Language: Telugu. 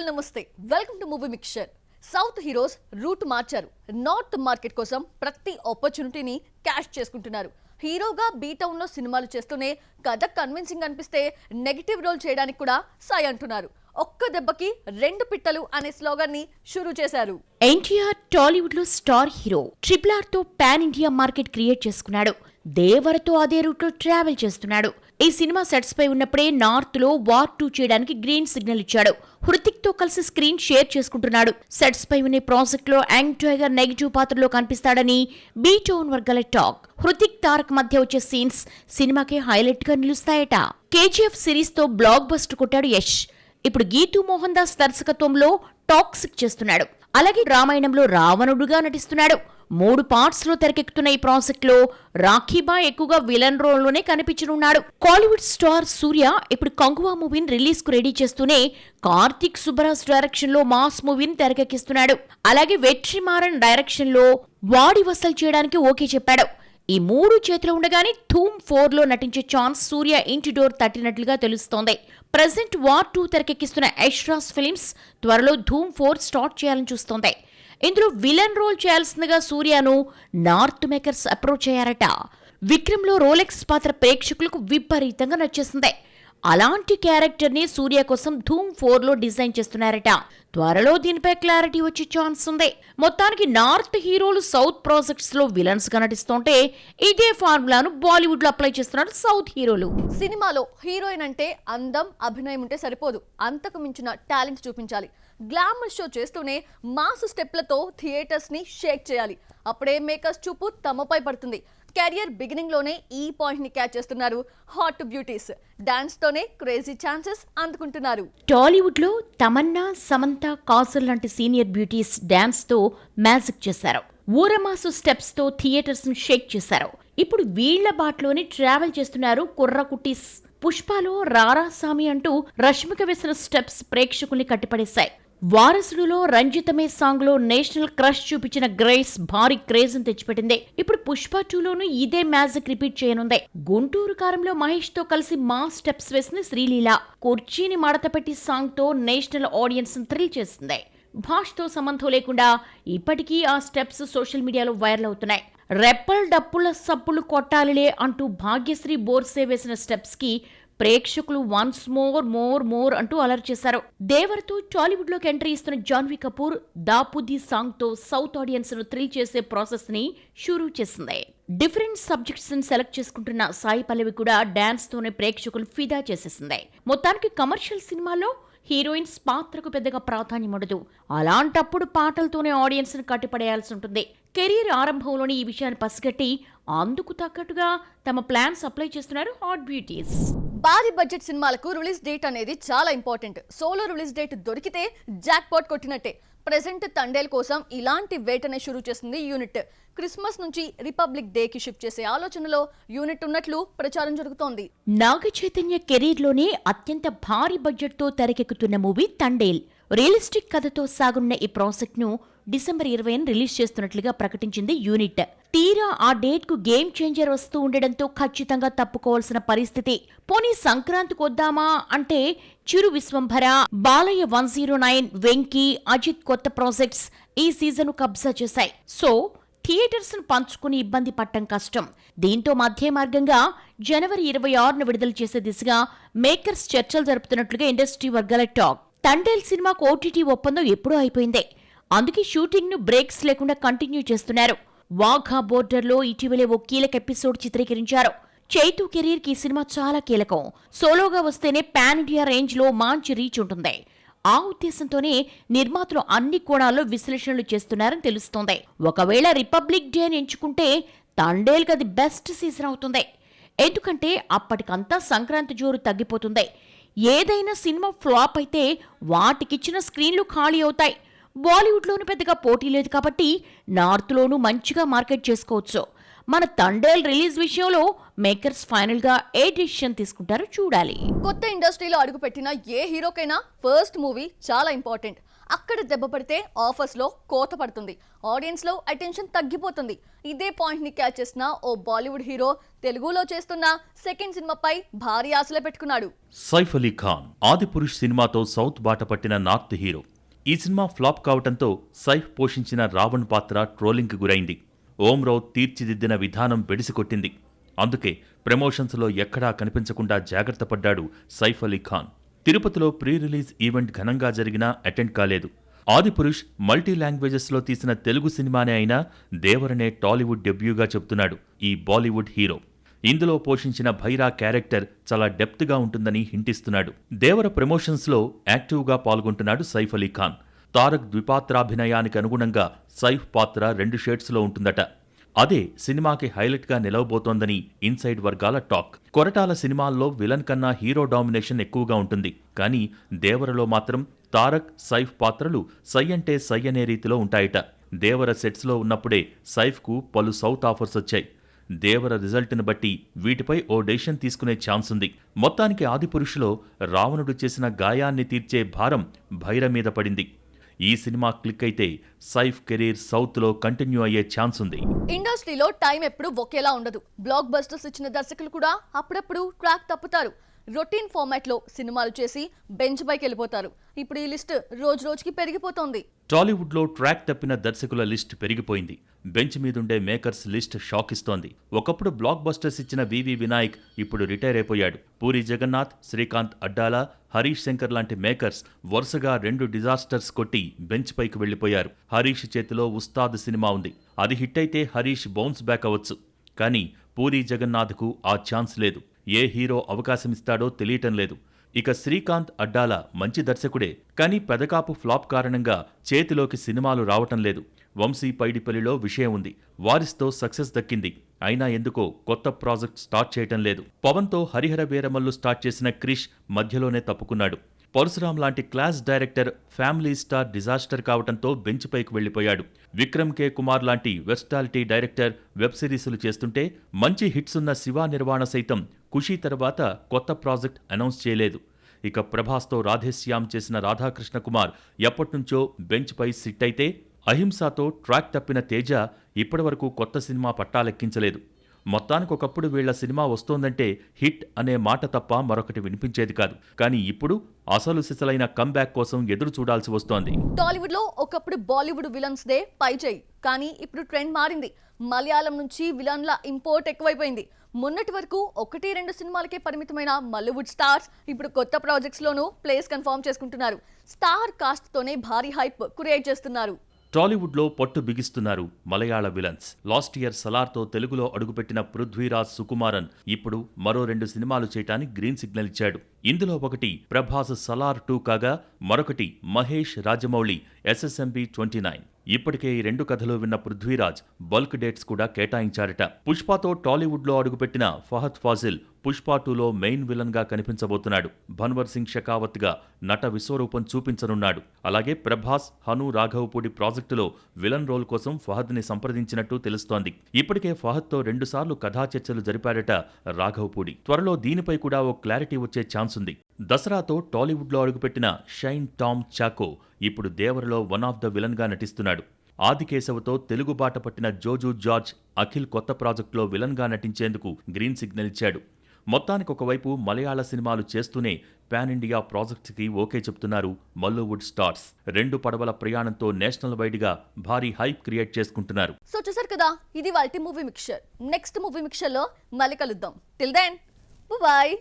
నమస్తే, welcome to movie mixture. South heroes route మార్చారు. నార్త్ మార్కెట్ కోసం ప్రతి ఆపర్చునిటీని క్యాష్ చేసుకుంటున్నారు. హీరోగా బీ టౌన్ లో సినిమాలు చేస్తూనే కథ కన్విన్సింగ్ అనిపిస్తే నెగటివ్ రోల్ చేయడానికి కూడా సై అంటున్నారు. ఒక్క దెబ్బకి రెండు పిట్టలు అనే స్లోగన్ ని షురూ చేశారు. ఎన్టీఆర్ టాలీవుడ్ లో స్టార్ హీరో. ట్రిపుల్ ఆర్ తో పాన్ ఇండియా మార్కెట్ క్రియేట్ చేసుకున్నాడు. దేవరతో అదే రూట్ లో ట్రావెల్ చేస్తున్నాడు. ఈ సినిమా సెట్స్ పై ఉన్నప్పుడే నార్త్ లో వార్ 2 చేయడానికి గ్రీన్ సిగ్నల్ ఇచ్చాడు. హృతిక్ తో కలిసి స్క్రీన్ షేర్ చేసుకుంటున్నాడు. సెట్స్ పై ఉన్న ప్రాజెక్ట్ లో యంగ్ టైగర్ నెగిటివ్ పాత్రలో కనిపిస్తాడని బీ టౌన్ వర్గాల టాక్. హృతిక్ తారక్ మధ్య వచ్చే సీన్స్ సినిమాకి హైలైట్ గా నిలుస్తాయట. కేజీఎఫ్ సిరీస్ తో బ్లాక్ బస్టర్ కొట్టాడు యష్. ఇప్పుడు గీతూ మోహన్ దాస్ దర్శకత్వంలో టాక్సిక్ చేస్తున్నాడు. అలాగే రామాయణంలో రావణుడుగా నటిస్తున్నాడు. 3 పార్ట్స్ లో తెరకెక్కుతున్న ఈ ప్రాజెక్ట్ లో రాఖీబాయ్ ఎక్కువగా విలన్ రోల్ లోనే కనిపించనున్నాడు. కాలీవుడ్ స్టార్ సూర్య ఇప్పుడు కంగువా మూవీని రిలీజ్ కు రెడీ చేస్తూనే కార్తిక్ సుబ్బరాజ్ డైరెక్షన్ లో మాస్ మూవీని తెరకెక్కిస్తున్నాడు. అలాగే వెట్రిమారన్ డైరెక్షన్ లో వాడి వసూలు చేయడానికి ఓకే చెప్పాడు. ఈ 3 చేతిలో ఉండగానే ధూమ్ 4 లో నటించే ఛాన్స్ సూర్య ఇంటి డోర్ తట్టినట్లుగా తెలుస్తోంది. ప్రెజెంట్ వార్ 2 తెరకెక్కిస్తున్న యష్రాజ్ ఫిలిమ్స్ త్వరలో ధూమ్ 4 స్టార్ట్ చేయాలని చూస్తోంది. ఇందులో విలన్ రోల్ చేయాల్సిందిగా సూర్యను నార్త్ మేకర్స్ అప్రోచ్ అయ్యారట. విక్రమ్ లో రోలెక్స్ పాత్ర ప్రేక్షకులకు విపరీతంగా నచ్చేసింది. అలాంటి క్యారెక్టర్ ని సూర్య కోసం ధూమ్ 4 లో డిజైన్ చేస్తున్నారట. త్వరలో దీనిపై క్లారిటీ వచ్చే ఛాన్స్ ఉంది. మొత్తానికి నార్త్ హీరోలు సౌత్ ప్రాజెక్ట్స్ లో విలన్స్ గా నటిస్తుంటే ఇదే ఫార్ములాను బాలీవుడ్ లో అప్లై చేస్తున్నారు సౌత్ హీరోలు. సినిమాలో హీరోయిన్ అంటే అందం, అభినయం ఉంటే సరిపోదు, అంతకు మించిన టాలెంట్ చూపించాలి. గ్లామర్ షో చేస్తూనే మాస్ స్టెప్లతో థియేటర్స్ ని షేక్ చేయాలి. అప్పుడే మేకర్స్ చూపు తమపై పడుతుంది. కెరియర్ బిగినింగ్ లోనే ఈ పాయింట్ ని క్యాచ్ చేస్తున్నారు హాట్ బ్యూటీస్. డాన్స్ తోనే క్రేజీ ఛాన్సెస్ అందుకుంటున్నారు. టాలీవుడ్ లో తమన్నా, సమంత, కాజల్ లాంటి సీనియర్ బ్యూటీస్ డాన్స్ తో మ్యాజిక్ చేశారు. ఊరమాసు స్టెప్స్ తో థియేటర్స్ ను షేక్ చేశారు. ఇప్పుడు వీళ్ల బాట్లోనే ట్రావెల్ చేస్తున్నారు కుర్ర కుటీస్. పుష్పలో రారాసామి అంటూ రష్మిక వేసిన స్టెప్స్ ప్రేక్షకుల్ని కట్టిపడేశాయి. వారసుడులో రంజితమే సాంగ్ లో నేషనల్ క్రష్ చూపించిన గ్రేస్ భారీ క్రేజ్ ని తెచ్చిపెట్టింది. ఇప్పుడు పుష్ప 2 లోనూ ఇదే మ్యాజిక్ రిపీట్ చేయనుంది. గుంటూరు కారంలో మహేష్ తో కలిసి మా స్టెప్స్ వేసిన శ్రీలీల కుర్చీని మడతపెట్టి సాంగ్ తో నేషనల్ ఆడియన్స్ ని థ్రిల్ చేసింది. భాష్తో సంబంధం లేకుండా ఇప్పటికీ ఆ స్టెప్స్ సోషల్ మీడియాలో వైరల్ అవుతున్నాయి. రెప్పల్ డప్పుల సప్పులు కొట్టాలిలే అంటూ భాగ్యశ్రీ బోర్సే వేసిన స్టెప్స్ కి ప్రేక్షకులు వన్స్ మోర్ అంటూ అలర్ట్ చేశారు. దేవరతో టాలీవుడ్ లోకి ఎంట్రీ ఇస్తున్న జాన్వీ కపూర్ దాపుది సాంగ్ తో సౌత్ ఆడియన్స్ ను థ్రిల్ చేసే ప్రాసెస్ ని షురూ చేసింది. డిఫరెంట్ సబ్జెక్ట్స్ ని సెలెక్ట్ చేసుకుంటున్న సాయి పల్లవి కూడా డాన్స్ తోనే ప్రేక్షకులు ఫిదా చేసేసింది. మొత్తానికి కమర్షియల్ సినిమాల్లో హీరోయిన్స్ పాత్రకు పెద్దగా ప్రాధాన్యం ఉండదు. అలాంటప్పుడు పాటలతోనే ఆడియన్స్ ని కట్టిపడేయాల్సి ఉంటుంది. కెరీర్ ఆరంభంలోని ఈ విషయాన్ని పసిగట్టి అందుకు తగ్గట్టుగా తమ ప్లాన్స్ అప్లై చేస్తున్నారు హాట్ బ్యూటీస్. భారీ బడ్జెట్ సినిమాలకు రిలీజ్ డేట్ అనేది చాలా ఇంపార్టెంట్. సోలో రిలీజ్ డేట్ దొరికితే జాక్ పాట్ కొట్టినట్టే. ప్రెజెంట్ తండేల్ కోసం ఇలాంటి వేటనే షురూ చేసింది యూనిట్. క్రిస్మస్ నుంచి రిపబ్లిక్ డే కి షిఫ్ట్ చేసే ఆలోచనలో యూనిట్ ఉన్నట్లు ప్రచారం జరుగుతోంది. నాగ చైతన్య కెరీర్ లోనే అత్యంత భారీ బడ్జెట్ తో తెరకెక్కుతున్న మూవీ తండేల్. రియలిస్టిక్ కథతో సాగున్న ఈ ప్రాజెక్ట్ ను డిసెంబర్ 20 రిలీజ్ చేస్తున్నట్లుగా ప్రకటించింది యూనిట్. తీరా ఆ డేట్ కు గేమ్ చేంజర్ వస్తూ ఉండడంతో ఖచ్చితంగా తప్పుకోవాల్సిన పరిస్థితి. పోనీ సంక్రాంతికి వద్దామా అంటే చిరు విశ్వంభర, బాలయ్య 109, వెంకీ, అజిత్ కొత్త ప్రాజెక్ట్స్ ఈ సీజన్ కబ్జా చేశాయి. సో థియేటర్స్ ను పంచుకుని ఇబ్బంది పట్టం కష్టం. దీంతో మధ్య మార్గంగా జనవరి 26న విడుదల చేసే దిశగా మేకర్స్ చర్చలు జరుపుతున్నట్లుగా ఇండస్ట్రీ వర్గాల టాక్. తండేల్ సినిమాకు ఓటీటీ ఒప్పందం ఎప్పుడూ అయిపోయిందే. అందుకే షూటింగ్ ను బ్రేక్స్ లేకుండా కంటిన్యూ చేస్తున్నారు. వాఘా బోర్డర్ లో ఇటీవలే ఓ కీలక ఎపిసోడ్ చిత్రీకరించారు. చైతు కెరీర్ కి ఈ సినిమా చాలా కీలకం. సోలోగా వస్తేనే పాన్ ఇండియా రేంజ్ లో మంచి రీచ్ ఉంటుంది. ఆ ఉద్దేశంతోనే నిర్మాతలు అన్ని కోణాల్లో విశ్లేషణలు చేస్తున్నారని తెలుస్తోంది. ఒకవేళ రిపబ్లిక్ డే ఎంచుకుంటే తండేల్ కి అది బెస్ట్ సీజన్ అవుతుంది. ఎందుకంటే అప్పటికంతా సంక్రాంతి జోరు తగ్గిపోతుంది. ఏదైనా సినిమా ఫ్లాప్ అయితే వాటికిచ్చిన స్క్రీన్లు ఖాళీ అవుతాయి. బాలీవుడ్లోనూ పెద్దగా పోటీ లేదు కాబట్టి నార్త్లోనూ మంచిగా మార్కెట్ చేసుకోవచ్చు. మన తండేల్ రిలీజ్ విషయంలో మేకర్స్ ఫైనల్ గా ఏ డిసిషన్ తీసుకుంటారో చూడాలి. కొత్త ఇండస్ట్రీలో అడుగుపెట్టిన ఏ హీరోకైనా ఫస్ట్ మూవీ చాలా ఇంపార్టెంట్. అక్కడ దెబ్బ పడితే ఆఫర్స్లో కోత పడుతుంది, ఆడియన్స్లో అటెన్షన్ తగ్గిపోతుంది. ఇదే పాయింట్ని క్యాచ్ చేసిన ఓ బాలీవుడ్ హీరో తెలుగులో చేస్తున్న సెకండ్ సినిమాపై భారీ ఆశలే పెట్టుకున్నాడు. సైఫ్ అలీ ఖాన్ ఆదిపురుష్ సినిమాతో సౌత్ బాట పట్టిన నార్త్ హీరో. ఈ సినిమా ఫ్లాప్ కావడంతో సైఫ్ పోషించిన రావణ్ పాత్ర ట్రోలింగ్కి గురైంది. ఓం రౌత్ తీర్చిదిద్దిన విధానం బెడిసికొట్టింది. అందుకే ప్రమోషన్స్లో ఎక్కడా కనిపించకుండా జాగ్రత్త పడ్డాడు సైఫ్ అలీ ఖాన్. తిరుపతిలో ప్రీ రిలీజ్ ఈవెంట్ ఘనంగా జరిగినా అటెండ్ కాలేదు. ఆదిపురుష్ మల్టీ లాంగ్వేజెస్లో తీసిన తెలుగు సినిమానే అయినా దేవరనే టాలీవుడ్ డెబ్యూగా చెబుతున్నాడు ఈ బాలీవుడ్ హీరో. ఇందులో పోషించిన భైరా క్యారెక్టర్ చాలా డెప్త్గా ఉంటుందని హింటిస్తున్నాడు. దేవర ప్రమోషన్స్లో యాక్టివ్గా పాల్గొంటున్నాడు సైఫ్ అలీ ఖాన్. తారక్ ద్విపాత్రాభినయానికి అనుగుణంగా సైఫ్ పాత్ర 2 షేడ్స్లో ఉంటుందట. అదే సినిమాకి హైలైట్గా నిలవబోతోందని ఇన్సైడ్ వర్గాల టాక్. కొరటాల సినిమాల్లో విలన్ కన్నా హీరో డామినేషన్ ఎక్కువగా ఉంటుంది. కానీ దేవరలో మాత్రం తారక్, సైఫ్ పాత్రలు సై అంటే సై అనే రీతిలో ఉంటాయట. దేవర సెట్స్లో ఉన్నప్పుడే సైఫ్కు పలు సౌత్ ఆఫర్స్ వచ్చాయి. దేవర రిజల్ట్ని బట్టి వీటిపై ఓ డెసిషన్ తీసుకునే ఛాన్స్ ఉంది. మొత్తానికి ఆదిపురుషులో రావణుడు చేసిన గాయాన్ని తీర్చే భారం భైర మీద పడింది. ఈ సినిమా క్లిక్ అయితే సైఫ్ కెరీర్ సౌత్లో కంటిన్యూ అయ్యే ఛాన్స్ ఉంది. ఇండస్ట్రీలో టైం ఎప్పుడు ఒకేలా ఉండదు. బ్లాక్ బస్టర్స్ ఇచ్చిన దర్శకులు కూడా అప్పుడప్పుడు ట్రాక్ తప్పుతారు. రొటీన్ ఫార్మాట్లో సినిమాలు చేసి బెంచ్ పైకి వెళ్ళిపోతారు. ఇప్పుడు ఈ లిస్ట్ రోజు రోజుకి పెరిగిపోతోంది. టాలీవుడ్లో ట్రాక్ తప్పిన దర్శకుల లిస్ట్ పెరిగిపోయింది. బెంచ్ మీదుండే మేకర్స్ లిస్ట్ షాక్ ఇస్తోంది. ఒకప్పుడు బ్లాక్ బస్టర్స్ ఇచ్చిన వివి వినాయక్ ఇప్పుడు రిటైర్ అయిపోయాడు. పూరి జగన్నాథ్, శ్రీకాంత్ అడ్డాలా, హరీష్ శంకర్ లాంటి మేకర్స్ వరుసగా 2 డిజాస్టర్స్ కొట్టి బెంచ్ పైకి వెళ్లిపోయారు. హరీష్ చేతిలో ఉస్తాద్ సినిమా ఉంది. అది హిట్ అయితే హరీష్ బౌన్స్ బ్యాక్ అవ్వచ్చు. కానీ పూరి జగన్నాథ్కు ఆ ఛాన్స్ లేదు. ఏ హీరో అవకాశమిస్తాడో తెలియటం లేదు. ఇక శ్రీకాంత్ అడ్డాల మంచి దర్శకుడే, కానీ పెదకాపు ఫ్లాప్ కారణంగా చేతిలోకి సినిమాలు రావటం లేదు. వంశీ పైడిపల్లిలో విషయం ఉంది. వారిస్తో సక్సెస్ దక్కింది. అయినా ఎందుకో కొత్త ప్రాజెక్ట్ స్టార్ట్ చేయటం లేదు. పవన్తో హరిహర వీరమల్లు స్టార్ట్ చేసిన క్రిష్ మధ్యలోనే తప్పుకున్నాడు. పరశురాం లాంటి class director family star disaster కావడంతో బెంచ్ పైకి వెళ్లిపోయాడు. విక్రమ్ కే కుమార్ లాంటి వెస్టాలిటీ డైరెక్టర్ వెబ్ సిరీసులు చేస్తుంటే మంచి హిట్స్ ఉన్న శివ నిర్వాణ సైతం ఖుషీ తర్వాత కొత్త ప్రాజెక్ట్ అనౌన్స్ చేయలేదు. ఇక ప్రభాస్తో రాధేశ్యామ్ చేసిన రాధాకృష్ణ కుమార్ ఎప్పటినుంచో బెంచ్ పై సిట్ అయితే, అహింసతో ట్రాక్ తప్పిన తేజ ఇప్పటివరకు కొత్త సినిమా పట్టాలెక్కించలేదు. మొత్తానికి ఒకప్పుడు వీళ్ల సినిమా వస్తోందంటే హిట్ అనే మాట తప్ప మరొకటి వినిపించేది కాదు. కానీ ఇప్పుడు అసలు సిసలైన కంబ్యాక్ కోసం ఎదురు చూడాల్సి వస్తోంది. టాలీవుడ్ లో ఒకప్పుడు బాలీవుడ్ విలన్స్ దే పై చేయి, కానీ ఇప్పుడు ట్రెండ్ మారింది. మలయాళం నుంచి విలన్ల ఇంపోర్ట్ ఎక్కువైపోయింది. మొన్నటి వరకు 1-2 సినిమాలకే పరిమితమైన మల్లీవుడ్ స్టార్స్ ఇప్పుడు కొత్త ప్రాజెక్ట్స్ లోనూ ప్లేస్ కన్ఫర్మ్ చేసుకుంటున్నారు. స్టార్ కాస్ట్ తోనే భారీ హైప్ క్రియేట్ చేస్తున్నారు. టాలీవుడ్లో పట్టు బిగిస్తున్నారు మలయాళ విలన్స్. లాస్ట్ ఇయర్ సలార్తో తెలుగులో అడుగుపెట్టిన పృథ్వీరాజ్ సుకుమారన్ ఇప్పుడు మరో 2 సినిమాలు చేయటానికి గ్రీన్ సిగ్నల్ ఇచ్చాడు. ఇందులో ఒకటి ప్రభాస్ సలార్ 2 కాగా మరొకటి మహేష్ రాజమౌళి SSMB 29. ఇప్పటికే ఈ 2 కథలు విన్న పృథ్వీరాజ్ బల్క్ డేట్స్ కూడా కేటాయించారట. పుష్పతో టాలీవుడ్లో అడుగుపెట్టిన ఫహద్ ఫాజిల్ పుష్ప 2లో మెయిన్ విలన్ గా కనిపించబోతున్నాడు. భన్వర్ సింగ్ షెకావత్ గా నట విశ్వరూపం చూపించనున్నాడు. అలాగే ప్రభాస్, హను రాఘవపూడి ప్రాజెక్టులో విలన్ రోల్ కోసం ఫహద్ ని సంప్రదించినట్టు తెలుస్తోంది. ఇప్పటికే ఫహద్ తో 2 సార్లు కథా చర్చలు జరిపారట రాఘవపూడి. త్వరలో దీనిపై కూడా ఓ క్లారిటీ వచ్చే ఛాన్స్ ఉంది. దసరాతో టాలీవుడ్లో అడుగుపెట్టిన షైన్ టామ్ చాకో ఇప్పుడు దేవరలో వన్ ఆఫ్ ద విలన్ గా నటిస్తున్నాడు. ఆదికేశవతో తెలుగు బాట పట్టిన జోజు జార్జ్ అఖిల్ కొత్త ప్రాజెక్టులో విలన్ గా నటించేందుకు గ్రీన్ సిగ్నల్ ఇచ్చాడు. మొత్తానికి ఒకవైపు మలయాళ సినిమాలు చేస్తూనే పాన్ ఇండియా ప్రాజెక్ట్స్ కి ఓకే చెప్తున్నారు మల్లీవుడ్ స్టార్స్. 2 పడవల ప్రయాణంతో నేషనల్ వైడ్ గా భారీ హైప్ క్రియేట్ చేసుకుంటున్నారు. సో చూసారు కదా, ఇది వాల్టి movie mixture. Next movie mixture లో మళ్ళీ కలుద్దాం. Till then bye.